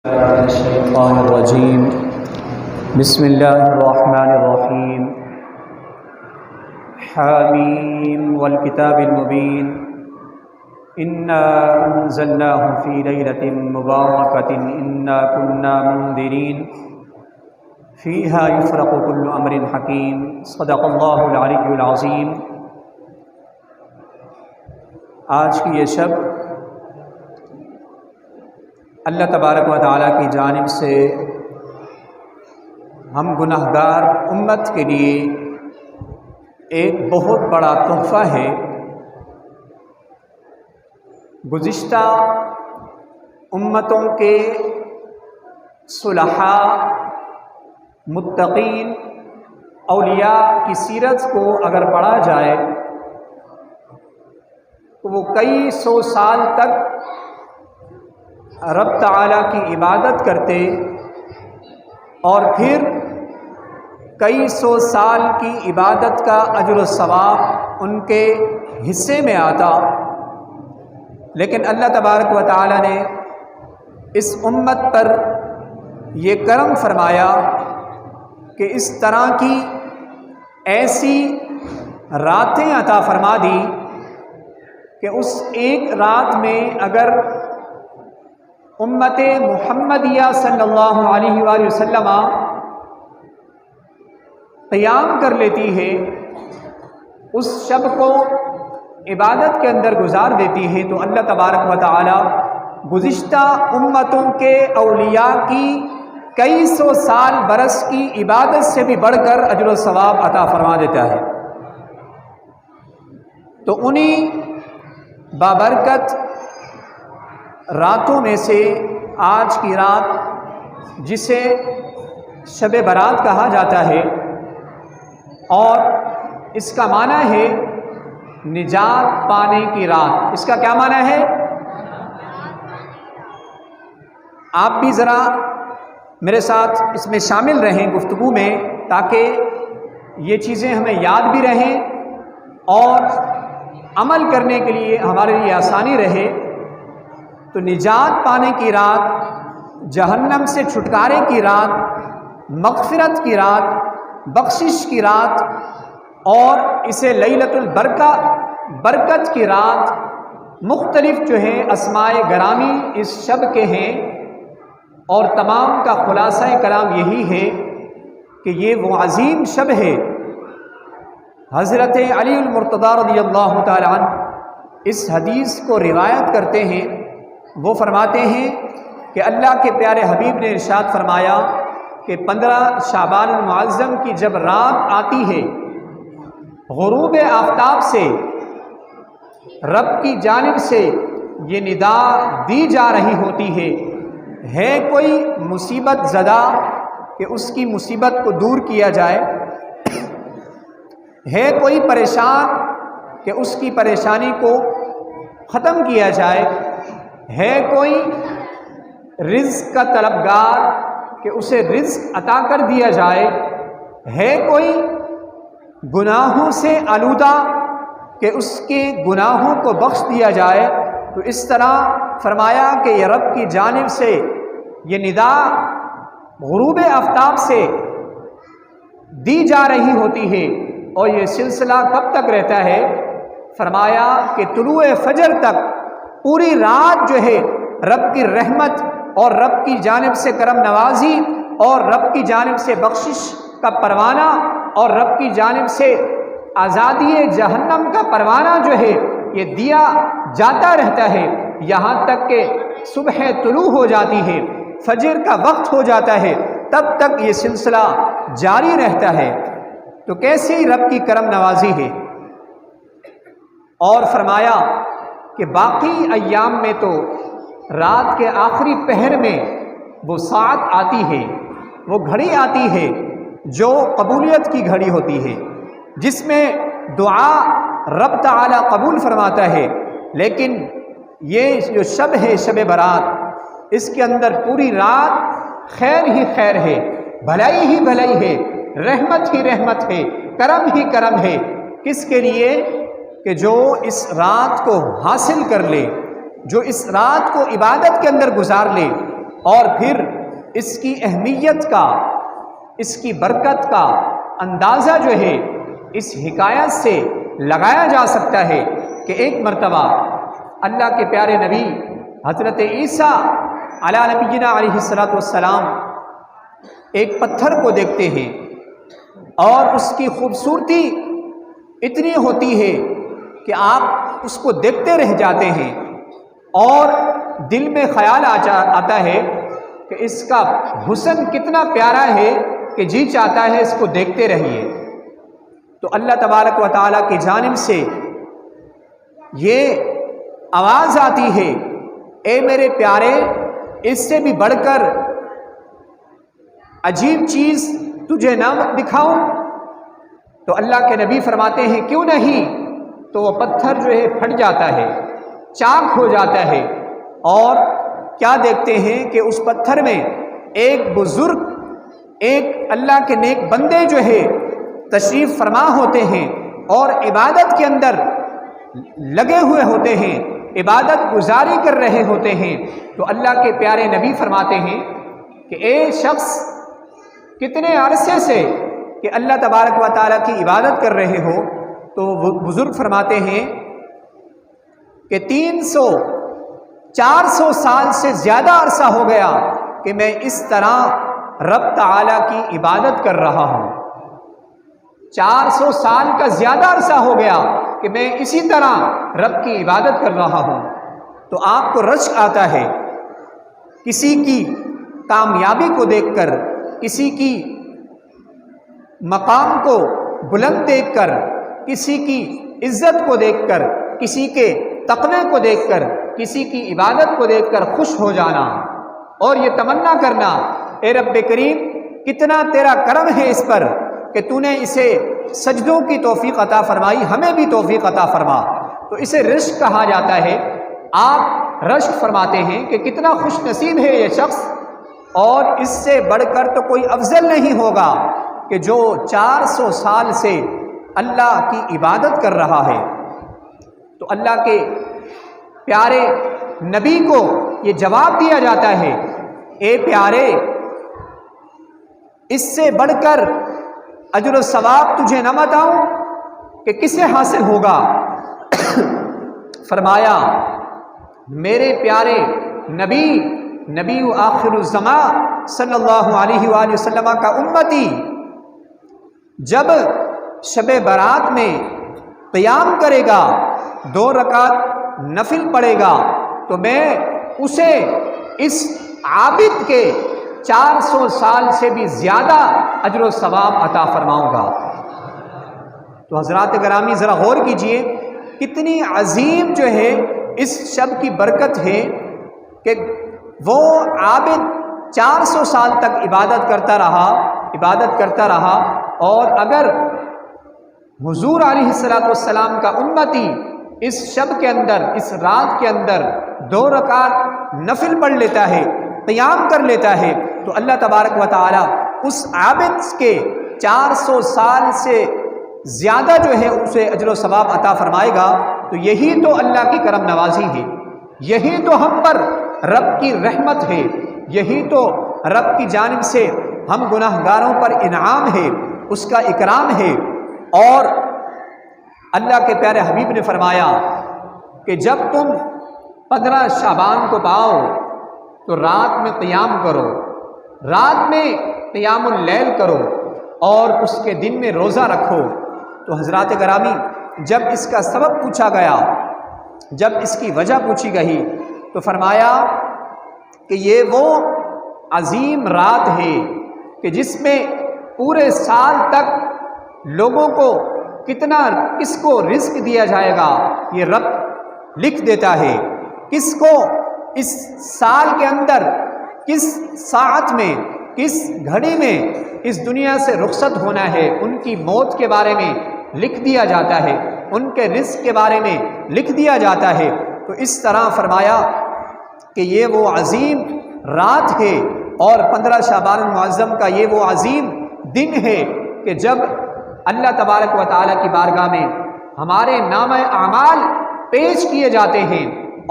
الشيطان الرجيم بسم الله الرحمن الرحيم حاميم والكتاب المبين إنا أنزلناه في ليلة مباركة إنا كنا منذرين فيها يفرق كل أمر حكيم صدق الله العلي العظيم۔ آج کی یہ شب اللہ تبارک و تعالیٰ کی جانب سے ہم گناہگار امت کے لیے ایک بہت بڑا تحفہ ہے۔ گزشتہ امتوں کے صلحاء، متقین، اولیاء کی سیرت کو اگر پڑھا جائے تو وہ کئی سو سال تک رب تعالیٰ کی عبادت کرتے اور پھر کئی سو سال کی عبادت کا اجر و ثواب ان کے حصے میں آتا، لیکن اللہ تبارک و تعالیٰ نے اس امت پر یہ کرم فرمایا کہ اس طرح کی ایسی راتیں عطا فرما دی کہ اس ایک رات میں اگر امت محمدیہ صلی اللہ علیہ وآلہ وسلم قیام کر لیتی ہے، اس شب کو عبادت کے اندر گزار دیتی ہے، تو اللہ تبارک و تعالی گزشتہ امتوں کے اولیاء کی کئی سو سال برس کی عبادت سے بھی بڑھ کر اجر و ثواب عطا فرما دیتا ہے۔ تو انہی بابرکت راتوں میں سے آج کی رات، جسے شب برات کہا جاتا ہے، اور اس کا معنی ہے نجات پانے کی رات۔ اس کا کیا معنی ہے؟ آپ بھی ذرا میرے ساتھ اس میں شامل رہیں گفتگو میں، تاکہ یہ چیزیں ہمیں یاد بھی رہیں اور عمل کرنے کے لیے ہمارے لیے آسانی رہے۔ تو نجات پانے کی رات، جہنم سے چھٹکارے کی رات، مغفرت کی رات، بخشش کی رات، اور اسے لیلۃ برکت کی رات، مختلف جو ہیں اسماء گرامی اس شب کے ہیں، اور تمام کا خلاصہ کلام یہی ہے کہ یہ وہ عظیم شب ہے۔ حضرت علی المرتضیٰ رضی اللہ تعالی عنہ اس حدیث کو روایت کرتے ہیں، وہ فرماتے ہیں کہ اللہ کے پیارے حبیب نے ارشاد فرمایا کہ 15 شعبان المعظم کی جب رات آتی ہے، غروب آفتاب سے رب کی جانب سے یہ ندا دی جا رہی ہوتی ہے کوئی مصیبت زدہ کہ اس کی مصیبت کو دور کیا جائے، ہے کوئی پریشان کہ اس کی پریشانی کو ختم کیا جائے، ہے کوئی رزق کا طلبگار کہ اسے رزق عطا کر دیا جائے، ہے کوئی گناہوں سے آلودہ کہ اس کے گناہوں کو بخش دیا جائے۔ تو اس طرح فرمایا کہ یہ رب کی جانب سے یہ ندا غروب آفتاب سے دی جا رہی ہوتی ہے، اور یہ سلسلہ کب تک رہتا ہے؟ فرمایا کہ طلوع فجر تک پوری رات جو ہے رب کی رحمت اور رب کی جانب سے کرم نوازی اور رب کی جانب سے بخشش کا پروانہ اور رب کی جانب سے آزادی جہنم کا پروانہ جو ہے یہ دیا جاتا رہتا ہے، یہاں تک کہ صبح طلوع ہو جاتی ہے، فجر کا وقت ہو جاتا ہے، تب تک یہ سلسلہ جاری رہتا ہے۔ تو کیسی رب کی کرم نوازی ہے۔ اور فرمایا کہ باقی ایام میں تو رات کے آخری پہر میں وہ ساعت آتی ہے، وہ گھڑی آتی ہے جو قبولیت کی گھڑی ہوتی ہے، جس میں دعا رب تعالی قبول فرماتا ہے۔ لیکن یہ جو شب ہے، شب برات، اس کے اندر پوری رات خیر ہی خیر ہے، بھلائی ہی بھلائی ہے، رحمت ہی رحمت ہے، کرم ہی کرم ہے۔ کس کے لیے؟ کہ جو اس رات کو حاصل کر لے، جو اس رات کو عبادت کے اندر گزار لے، اور پھر اس کی اہمیت کا، اس کی برکت کا اندازہ جو ہے اس حکایت سے لگایا جا سکتا ہے کہ ایک مرتبہ اللہ کے پیارے نبی حضرت عیسیٰ علیہ نبینا علیہ الصلوۃ والسلام ایک پتھر کو دیکھتے ہیں اور اس کی خوبصورتی اتنی ہوتی ہے کہ آپ اس کو دیکھتے رہ جاتے ہیں اور دل میں خیال آتا ہے کہ اس کا حسن کتنا پیارا ہے کہ جی چاہتا ہے اس کو دیکھتے رہیے۔ تو اللہ تبارک و تعالیٰ کی جانب سے یہ آواز آتی ہے، اے میرے پیارے، اس سے بھی بڑھ کر عجیب چیز تجھے نہ دکھاؤں؟ تو اللہ کے نبی فرماتے ہیں کیوں نہیں؟ تو وہ پتھر جو ہے پھٹ جاتا ہے، چاک ہو جاتا ہے، اور کیا دیکھتے ہیں کہ اس پتھر میں ایک بزرگ، ایک اللہ کے نیک بندے جو ہے تشریف فرما ہوتے ہیں اور عبادت کے اندر لگے ہوئے ہوتے ہیں، عبادت گزاری کر رہے ہوتے ہیں۔ تو اللہ کے پیارے نبی فرماتے ہیں کہ اے شخص، کتنے عرصے سے کہ اللہ تبارک و تعالیٰ کی عبادت کر رہے ہو؟ تو وہ بزرگ فرماتے ہیں کہ 400 سال سے زیادہ عرصہ ہو گیا کہ میں اس طرح رب تعالیٰ کی عبادت کر رہا ہوں۔ 400 سال کا زیادہ عرصہ ہو گیا کہ میں اسی طرح رب کی عبادت کر رہا ہوں۔ تو آپ کو رشک آتا ہے کسی کی کامیابی کو دیکھ کر، کسی کی مقام کو بلند دیکھ کر، کسی کی عزت کو دیکھ کر، کسی کے تقوی کو دیکھ کر، کسی کی عبادت کو دیکھ کر خوش ہو جانا اور یہ تمنا کرنا، اے رب کریم، کتنا تیرا کرم ہے اس پر کہ تو نے اسے سجدوں کی توفیق عطا فرمائی، ہمیں بھی توفیق عطا فرما۔ تو اسے رشک کہا جاتا ہے۔ آپ رشک فرماتے ہیں کہ کتنا خوش نصیب ہے یہ شخص، اور اس سے بڑھ کر تو کوئی افضل نہیں ہوگا کہ جو 400 سال سے اللہ کی عبادت کر رہا ہے۔ تو اللہ کے پیارے نبی کو یہ جواب دیا جاتا ہے، اے پیارے، اس سے بڑھ کر اجر و ثواب تجھے نہ بتاؤں کہ کسے حاصل ہوگا؟ فرمایا میرے پیارے نبی آخر الزمان صلی اللہ علیہ وآلہ وسلم کا امتی جب شب برات میں قیام کرے گا، 2 رکعت نفل پڑھے گا، تو میں اسے اس عابد کے 400 سال سے بھی زیادہ اجر و ثواب عطا فرماؤں گا۔ تو حضرات گرامی ذرا غور کیجئے، کتنی عظیم جو ہے اس شب کی برکت ہے کہ وہ عابد 400 سال تک عبادت کرتا رہا، اور اگر حضور علیہ الصلوۃ والسلام کا امتی اس شب کے اندر، اس رات کے اندر 2 رکعت نفل پڑھ لیتا ہے، قیام کر لیتا ہے، تو اللہ تبارک و تعالی اس عابد کے 400 سال سے زیادہ جو ہے اسے اجر و ثواب عطا فرمائے گا۔ تو یہی تو اللہ کی کرم نوازی ہے، یہی تو ہم پر رب کی رحمت ہے، یہی تو رب کی جانب سے ہم گناہ گاروں پر انعام ہے، اس کا اکرام ہے۔ اور اللہ کے پیارے حبیب نے فرمایا کہ جب تم 15 شعبان کو پاؤ تو رات میں قیام کرو، رات میں قیام اللیل کرو، اور اس کے دن میں روزہ رکھو۔ تو حضرات گرامی، جب اس کا سبب پوچھا گیا، جب اس کی وجہ پوچھی گئی، تو فرمایا کہ یہ وہ عظیم رات ہے کہ جس میں پورے سال تک لوگوں کو کس کو رزق دیا جائے گا یہ رب لکھ دیتا ہے، کس کو اس سال کے اندر، کس ساعت میں، کس گھڑی میں اس دنیا سے رخصت ہونا ہے، ان کی موت کے بارے میں لکھ دیا جاتا ہے، ان کے رزق کے بارے میں لکھ دیا جاتا ہے۔ تو اس طرح فرمایا کہ یہ وہ عظیم رات ہے، اور 15 شعبان المعظم کا یہ وہ عظیم دن ہے کہ جب اللہ تبارک و تعالیٰ کی بارگاہ میں ہمارے نامہ اعمال پیش کیے جاتے ہیں،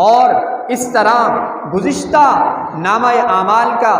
اور اس طرح گزشتہ نامہ اعمال کا